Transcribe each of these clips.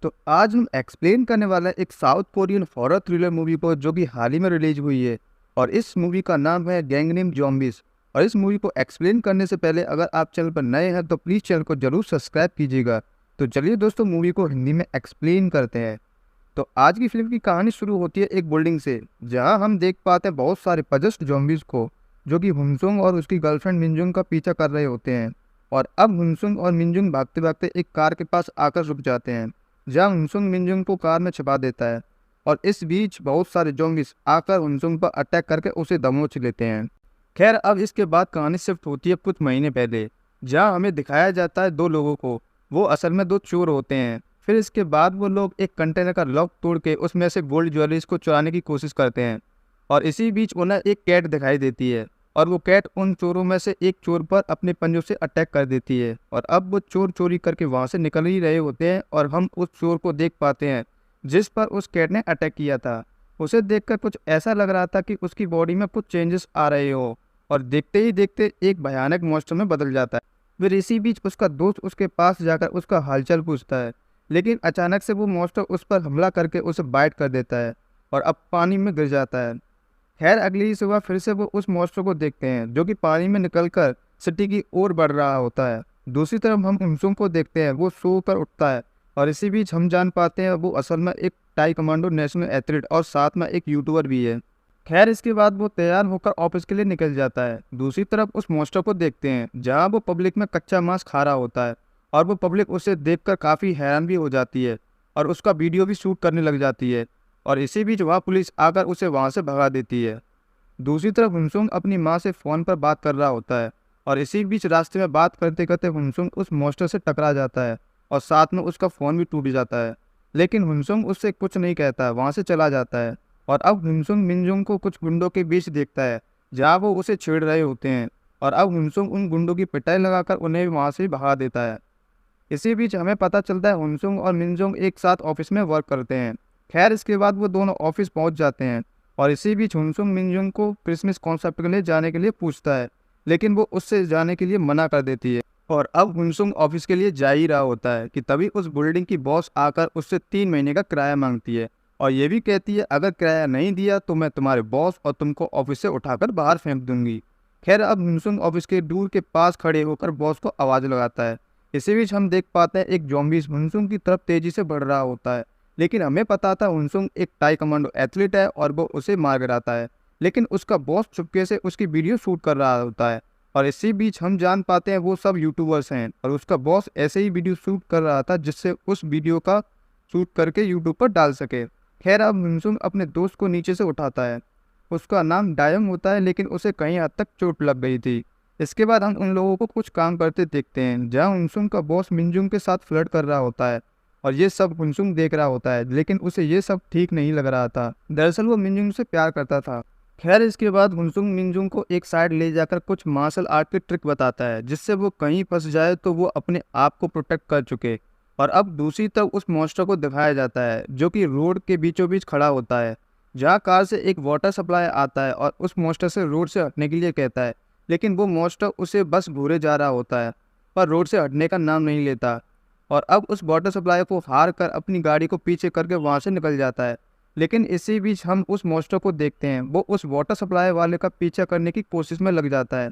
तो आज हम एक्सप्लेन करने वाला है एक south Korean horror thriller movie को जो कि हाल ही में रिलीज हुई है। और इस मूवी का नाम है गैंग नेम ज़ॉम्बीज़। और इस मूवी को एक्सप्लेन करने से पहले अगर आप चैनल पर नए हैं तो प्लीज़ चैनल को जरूर सब्सक्राइब कीजिएगा। तो चलिए दोस्तों मूवी को हिंदी में एक्सप्लेन करते हैं। तो आज की फिल्म की कहानी शुरू होती है एक बिल्डिंग से, जहां हम देख पाते हैं बहुत सारे पजस्ट ज़ॉम्बीज़ को जो कि हुनसुंग और उसकी गर्लफ्रेंड मिनजुंग का पीछा कर रहे होते हैं। और अब हुनसुंग और मिनजुंग भागते भागते एक कार के पास आकर रुक जाते हैं, जहां हुनसुंग मिनजुंग को कार में छिपा देता है। और इस बीच बहुत सारे ज़ॉम्बीज़ आकर हुनसुंग पर अटैक करके उसे दबोच लेते हैं। खैर अब इसके बाद कहानी शिफ्ट होती है कुछ महीने पहले, जहां हमें दिखाया जाता है दो लोगों को। वो असल में दो चोर होते हैं। फिर इसके बाद वो लोग एक कंटेनर का लॉक तोड़ के उसमें से गोल्ड ज्वेलरीज को चुराने की कोशिश करते हैं। और इसी बीच उन्हें एक कैट दिखाई देती है, और वो कैट उन चोरों में से एक चोर पर अपने पंजों से अटैक कर देती है। और अब वो चोर चोरी करके वहाँ से निकल ही रहे होते हैं, और हम उस चोर को देख पाते हैं जिस पर उस कैट ने अटैक किया था। उसे देखकर कुछ ऐसा लग रहा था कि उसकी बॉडी में कुछ चेंजेस आ रहे हो, और देखते ही देखते एक भयानक मॉन्स्टर में बदल जाता है। फिर इसी बीच उसका दोस्त उसके पास जाकर उसका हालचाल पूछता है, लेकिन अचानक से वो मॉन्स्टर उस पर हमला करके उसे बाइट कर देता है और अब पानी में गिर जाता है। खैर अगली ही सुबह फिर से वो उस मॉन्स्टर को देखते हैं जो कि पानी में निकलकर सिटी की ओर बढ़ रहा होता है। दूसरी तरफ हम हुनसुंग को देखते हैं, वो सो कर उठता है। और इसी बीच हम जान पाते हैं वो असल में एक टाई कमांडो नेशनल एथलीट और साथ में एक यूट्यूबर भी है। खैर इसके बाद वो तैयार होकर ऑफिस के लिए निकल जाता है। दूसरी तरफ उस मॉन्स्टर को देखते हैं जहाँ वो पब्लिक में कच्चा मांस खा रहा होता है, और वो पब्लिक उसे देखकर काफ़ी हैरान भी हो जाती है और उसका वीडियो भी शूट करने लग जाती है। और इसी बीच वहाँ पुलिस आकर उसे वहाँ से भगा देती है। दूसरी तरफ हुनसुंग अपनी माँ से फ़ोन पर बात कर रहा होता है, और इसी बीच रास्ते में बात करते करते हुनसुंग उस मॉन्स्टर से टकरा जाता है और साथ में उसका फ़ोन भी टूट जाता है। लेकिन हुनसुंग उससे कुछ नहीं कहता, वहाँ से चला जाता है। और अब हुनसुंग मिनजुंग को कुछ गुंडों के बीच देखता है जहाँ वो उसे छेड़ रहे होते हैं, और अब हुनसुंग उन गुंडों की पिटाई लगाकर उन्हें वहाँ से भगा देता है। इसी बीच हमें पता चलता है हुनसुंग और मिनजुंग एक साथ ऑफिस में वर्क करते हैं। खैर इसके बाद वो दोनों ऑफिस पहुंच जाते हैं, और इसी बीच हुनसुंग मिनजुंग को क्रिसमस कॉन्सेप्ट के लिए जाने के लिए पूछता है, लेकिन वो उससे जाने के लिए मना कर देती है। और अब हुनसुंग ऑफिस के लिए जा ही रहा होता है कि तभी उस बिल्डिंग की बॉस आकर उससे 3 महीने का किराया मांगती है, और ये भी कहती है अगर किराया नहीं दिया तो मैं तुम्हारे बॉस और तुमको ऑफिस से उठाकर बाहर फेंक दूंगी। खैर अब हुनसुंग ऑफिस के डोर के पास खड़े होकर बॉस को आवाज़ लगाता है। इसी बीच हम देख पाते हैं एक ज़ॉम्बीज़ हुनसुंग की तरफ तेजी से बढ़ रहा होता है, लेकिन हमें पता था हुनसुंग एक टाई कमांडो एथलीट है और वो उसे मार गिराता है। लेकिन उसका बॉस चुपके से उसकी वीडियो शूट कर रहा होता है। और इसी बीच हम जान पाते हैं वो सब यूट्यूबर्स हैं, और उसका बॉस ऐसे ही वीडियो शूट कर रहा था जिससे उस वीडियो का शूट करके यूट्यूब पर डाल सके। खैर अब हुनसुंग अपने दोस्त को नीचे से उठाता है। उसका नाम डायंग होता है, लेकिन उसे कहीं हद तक चोट लग गई थी। इसके बाद हम उन लोगों को कुछ काम करते देखते हैं जहां हुनसुंग का बॉस मिनजुंग के साथ फ्लर्ट कर रहा होता है, और ये सब हुनसुंग देख रहा होता है, लेकिन उसे ये सब ठीक नहीं लग रहा था। दरअसल वो मिनजुंग से प्यार करता था। खैर इसके बाद हुनसुंग मिनजुंग को एक साइड ले जाकर कुछ मार्शल आर्ट के ट्रिक बताता है जिससे वो कहीं फंस जाए तो वो अपने आप को प्रोटेक्ट कर चुके। और अब दूसरी तरफ उस मॉन्स्टर को दिखाया जाता है जो कि रोड के बीचों बीच खड़ा होता है, जहाँ कार से एक वाटर सप्लाई आता है और उस मॉन्स्टर से रोड से हटने के लिए कहता है। लेकिन वो मॉन्स्टर उसे बस घूरे जा रहा होता है, पर रोड से हटने का नाम नहीं लेता। और अब उस वाटर सप्लाई को हार कर अपनी गाड़ी को पीछे करके वहाँ से निकल जाता है। लेकिन इसी बीच हम उस मॉन्स्टर को देखते हैं, वो उस वाटर सप्लाई वाले का पीछा करने की कोशिश में लग जाता है।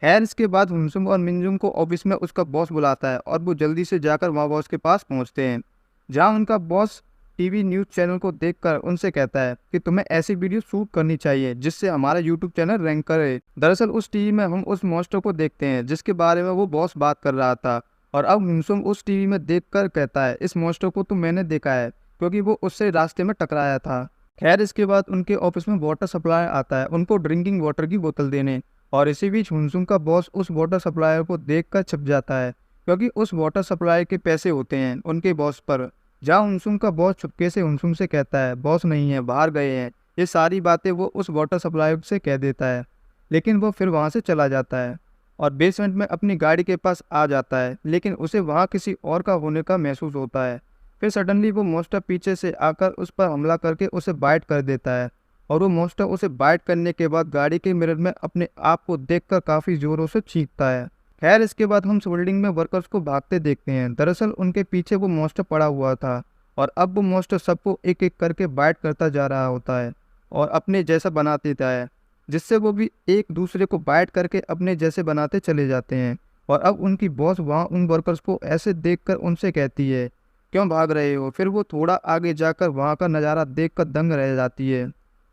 खैर इसके बाद हुनसुंग और मिनजुंग को ऑफिस में उसका बॉस बुलाता है, और वो जल्दी से जाकर वहाँ बॉस के पास पहुँचते हैं, जहाँ उनका बॉस टीवी न्यूज़ चैनल को देखकर उनसे कहता है कि तुम्हें ऐसी वीडियो शूट करनी चाहिए जिससे हमारा यूट्यूब चैनल रैंक करे। दरअसल उस टीवी में हम उस मॉन्स्टर को देखते हैं जिसके बारे में वो बॉस बात कर रहा था। और अब हुनसुंग उस टीवी में देखकर कहता है इस मॉन्स्टर को तो मैंने देखा है, क्योंकि वो उससे रास्ते में टकराया था। खैर इसके बाद उनके ऑफिस में वाटर सप्लाई आता है उनको ड्रिंकिंग वाटर की बोतल देने। और इसी बीच हुनसुंग का बॉस उस वाटर सप्लायर को देखकर छिप जाता है, क्योंकि उस वाटर सप्लाई के पैसे होते हैं उनके बॉस पर। जहाँ हुनसुंग का बॉस चुपके से हुनसुंग से कहता है बॉस नहीं है, बाहर गए हैं। ये सारी बातें वो उस वाटर सप्लाई से कह देता है, लेकिन वो फिर वहाँ से चला जाता है और बेसमेंट में अपनी गाड़ी के पास आ जाता है, लेकिन उसे वहाँ किसी और का होने का महसूस होता है। फिर सडनली वो मॉन्स्टर पीछे से आकर उस पर हमला करके उसे बाइट कर देता है, और वो मॉन्स्टर उसे बाइट करने के बाद गाड़ी के मिरर में अपने आप को देखकर काफ़ी ज़ोरों से चीखता है। खैर इसके बाद हम बिल्डिंग में वर्कर्स को भागते देखते हैं। दरअसल उनके पीछे वो मॉन्स्टर पड़ा हुआ था, और अब वो मॉन्स्टर सबको एक एक करके बाइट करता जा रहा होता है और अपने जैसा बना देता है, जिससे वो भी एक दूसरे को बाइट करके अपने जैसे बनाते चले जाते हैं। और अब उनकी बॉस वहाँ उन वर्कर्स को ऐसे देखकर उनसे कहती है, क्यों भाग रहे हो? फिर वो थोड़ा आगे जाकर वहाँ का नज़ारा देखकर दंग रह जाती है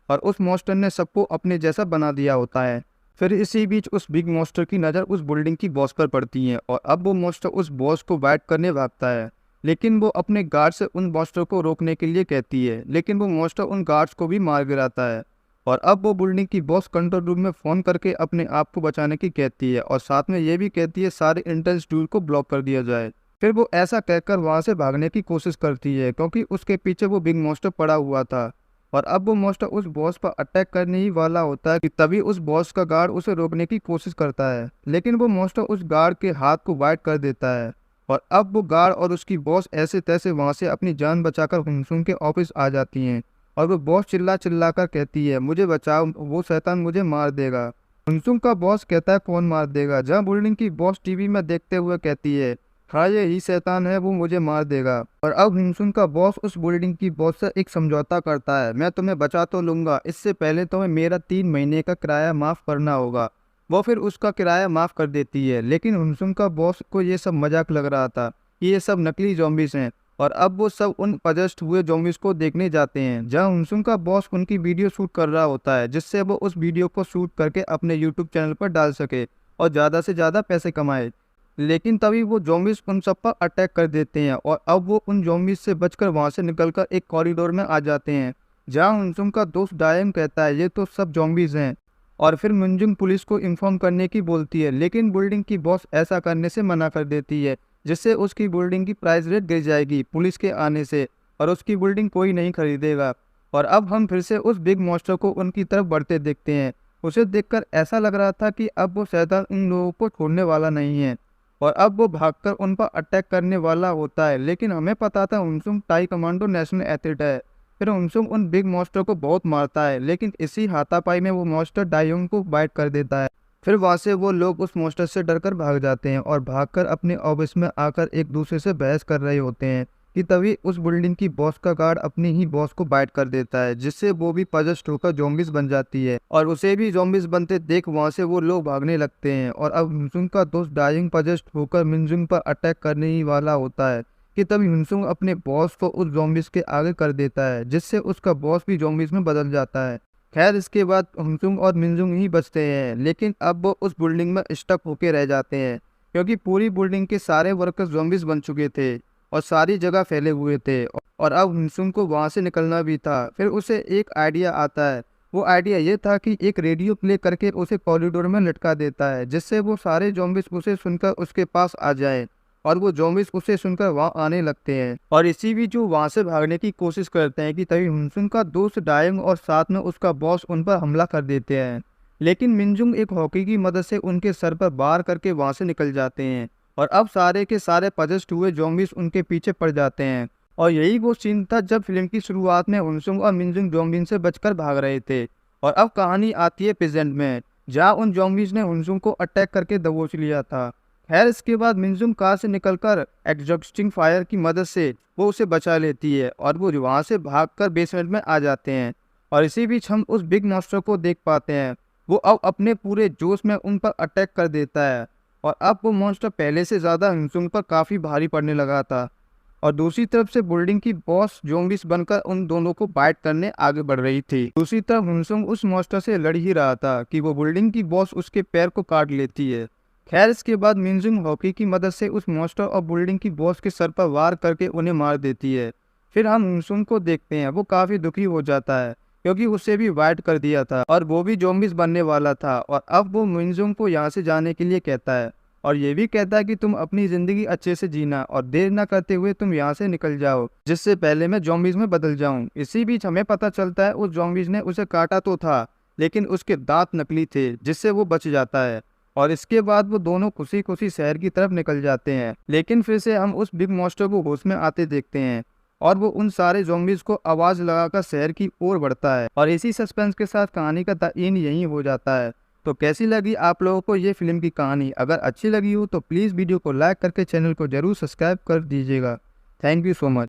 और उस मॉन्स्टर ने सबको अपने जैसा बना दिया होता है। फिर इसी बीच उस बिग मॉन्स्टर की नज़र उस बिल्डिंग की बॉस पर पड़ती है और अब वो मॉन्स्टर उस बॉस को बाइट करने भागता है, लेकिन वो अपने गार्ड से उन मॉन्स्टर को रोकने के लिए कहती है, लेकिन वो मॉन्स्टर उन गार्ड्स को भी मार गिराता है। और अब वो बिल्डिंग की बॉस कंट्रोल रूम में फ़ोन करके अपने आप को बचाने की कहती है और साथ में ये भी कहती है सारे एंट्रेंस डोर को ब्लॉक कर दिया जाए। फिर वो ऐसा कहकर वहाँ से भागने की कोशिश करती है क्योंकि उसके पीछे वो बिग मॉन्स्टर पड़ा हुआ था। और अब वो मॉन्स्टर उस बॉस पर अटैक करने ही वाला होता है कि तभी उस बॉस का गार्ड उसे रोकने की कोशिश करता है, लेकिन वो मॉन्स्टर उस गार्ड के हाथ को बाइट कर देता है। और अब वो गार्ड और उसकी बॉस ऐसे तैसे वहाँ से अपनी जान बचाकर हुनसुन के ऑफिस आ जाती हैं और वो बॉस चिल्ला चिल्ला कर कहती है, मुझे बचाओ, वो शैतान मुझे मार देगा। हुनसुन का बॉस कहता है, कौन मार देगा? जहाँ बिल्डिंग की बॉस टीवी में देखते हुए कहती है, हाँ ये ही शैतान है, वो मुझे मार देगा। और अब हिमसुन का बॉस उस बिल्डिंग की बॉस से एक समझौता करता है, मैं तुम्हें बचा तो लूंगा, इससे पहले तुम्हें मेरा 3 महीने का किराया माफ करना होगा। वो फिर उसका किराया माफ कर देती है, लेकिन हिमसुन का बॉस को ये सब मजाक लग रहा था कि ये सब नकली ज़ॉम्बीज़ हैं। और अब वो सब उन पजेस्ट हुए ज़ॉम्बीज़ को देखने जाते हैं, जहाँ हिमसुन का बॉस उनकी वीडियो शूट कर रहा होता है, जिससे वो उस वीडियो को शूट करके अपने यूट्यूब चैनल पर डाल सके और ज़्यादा से ज़्यादा पैसे कमाए। लेकिन तभी वो ज़ॉम्बीज़ उन सब पर अटैक कर देते हैं और अब वो उन ज़ॉम्बीज़ से बचकर वहाँ से निकलकर एक कॉरिडोर में आ जाते हैं, जहाँ हुनसुन का दोस्त डायम कहता है, ये तो सब ज़ॉम्बीज़ हैं। और फिर मिनजुंग पुलिस को इन्फॉर्म करने की बोलती है, लेकिन बिल्डिंग की बॉस ऐसा करने से मना कर देती है, जिससे उसकी बिल्डिंग की प्राइस रेट गिर जाएगी पुलिस के आने से और उसकी बिल्डिंग कोई नहीं खरीदेगा। और अब हम फिर से उस बिग मॉन्स्टर को उनकी तरफ बढ़ते देखते हैं। उसे देखकर ऐसा लग रहा था कि अब वो शैतान उन लोगों को छोड़ने वाला नहीं है और अब वो भागकर उन पर अटैक करने वाला होता है, लेकिन हमें पता था हुनसुन टाई कमांडो नेशनल एथलीट है। फिर हुनसुन उन बिग मॉन्स्टर को बहुत मारता है, लेकिन इसी हाथापाई में वो मॉन्स्टर डायोंग को बाइट कर देता है। फिर वहाँ से वो लोग उस मॉन्स्टर से डरकर भाग जाते हैं और भागकर अपने ऑफिस में आकर एक दूसरे से बहस कर रहे होते हैं कि तभी उस बिल्डिंग की बॉस का गार्ड अपनी ही बॉस को बाइट कर देता है, जिससे वो भी पजेस्ट होकर ज़ॉम्बीज़ बन जाती है और उसे भी ज़ॉम्बीज़ बनते देख वहाँ से वो लोग भागने लगते हैं। और अब हुनसुन का दोस्त डाइंग पजेस्ट होकर मिनजुंग पर अटैक करने ही वाला होता है कि तभी हुनसुन अपने बॉस को उस ज़ॉम्बीज़ के आगे कर देता है, जिससे उसका बॉस भी ज़ॉम्बीज़ में बदल जाता है। खैर इसके बाद हुनसुन और मिनजुंग ही बचते हैं, लेकिन अब वो उस बिल्डिंग में स्टक होके रह जाते हैं क्योंकि पूरी बिल्डिंग के सारे वर्कर्स ज़ॉम्बीज़ बन चुके थे और सारी जगह फैले हुए थे और अब हुनसुन को वहाँ से निकलना भी था। फिर उसे एक आइडिया आता है, वो आइडिया ये था कि एक रेडियो प्ले करके उसे कॉरिडोर में लटका देता है, जिससे वो सारे ज़ॉम्बीज़ उसे सुनकर उसके पास आ जाए और वो ज़ॉम्बीज़ उसे सुनकर वहाँ आने लगते हैं और इसी बीच जो वहाँ से भागने की कोशिश करते हैं कि तभी हुनसुन का दोस्त डायंग और साथ में उसका बॉस उन पर हमला कर देते हैं, लेकिन मिनजुंग एक हॉकी की मदद से उनके सर पर वार करके वहाँ से निकल जाते हैं और अब सारे के सारे पजेस्ट हुए ज़ॉम्बीज़ उनके पीछे पड़ जाते हैं। और यही वो सीन था जब फिल्म की शुरुआत में हुनसुन और मिनजुंग ज़ॉम्बीज़ से बचकर भाग रहे थे। और अब कहानी आती है प्रेजेंट में, जहाँ उन ज़ॉम्बीज़ ने हुनसुन को अटैक करके दबोच लिया था। खैर इसके बाद मिनजुंग कार से निकलकर एग्जॉस्टिंग फायर की मदद से वो उसे बचा लेती है और वो वहाँ से भागकर बेसमेंट में आ जाते हैं। और इसी बीच हम उस बिग मॉन्स्टर को देख पाते हैं, वो अब अपने पूरे जोश में उन पर अटैक कर देता है और अब वो मॉन्स्टर पहले से ज़्यादा हुनसुन पर काफ़ी भारी पड़ने लगा था। और दूसरी तरफ से बिल्डिंग की बॉस ज़ॉम्बीज़ बनकर उन दोनों को बाइट करने आगे बढ़ रही थी। दूसरी तरफ हुनसुन उस मॉन्स्टर से लड़ ही रहा था कि वो बिल्डिंग की बॉस उसके पैर को काट लेती है। खैर इसके बाद मिनजुंग हॉकी की मदद से उस मॉन्स्टर और बिल्डिंग की बॉस के सर पर वार करके उन्हें मार देती है। फिर हम हुनसुन को देखते हैं, वो काफ़ी दुखी हो जाता है क्योंकि उसे भी वाइट कर दिया था और वो भी ज़ॉम्बीज़ बनने वाला था। और अब वो मिनजुंग को यहाँ से जाने के लिए कहता है और ये भी कहता है कि तुम अपनी ज़िंदगी अच्छे से जीना और देर ना करते हुए तुम यहाँ से निकल जाओ, जिससे पहले मैं ज़ॉम्बीज़ में बदल जाऊँ। इसी बीच हमें पता चलता है उस ज़ॉम्बीज़ ने उसे काटा तो था, लेकिन उसके दांत नकली थे, जिससे वो बच जाता है। और इसके बाद वो दोनों खुशी खुशी शहर की तरफ निकल जाते हैं, लेकिन फिर से हम उस बिग मॉन्स्टर को होश में आते देखते हैं और वो उन सारे ज़ॉम्बीज़ को आवाज़ लगाकर शहर की ओर बढ़ता है। और इसी सस्पेंस के साथ कहानी का ताइन यहीं हो जाता है। तो कैसी लगी आप लोगों को ये फिल्म की कहानी? अगर अच्छी लगी हो तो प्लीज़ वीडियो को लाइक करके चैनल को ज़रूर सब्सक्राइब कर दीजिएगा। Thank you so much.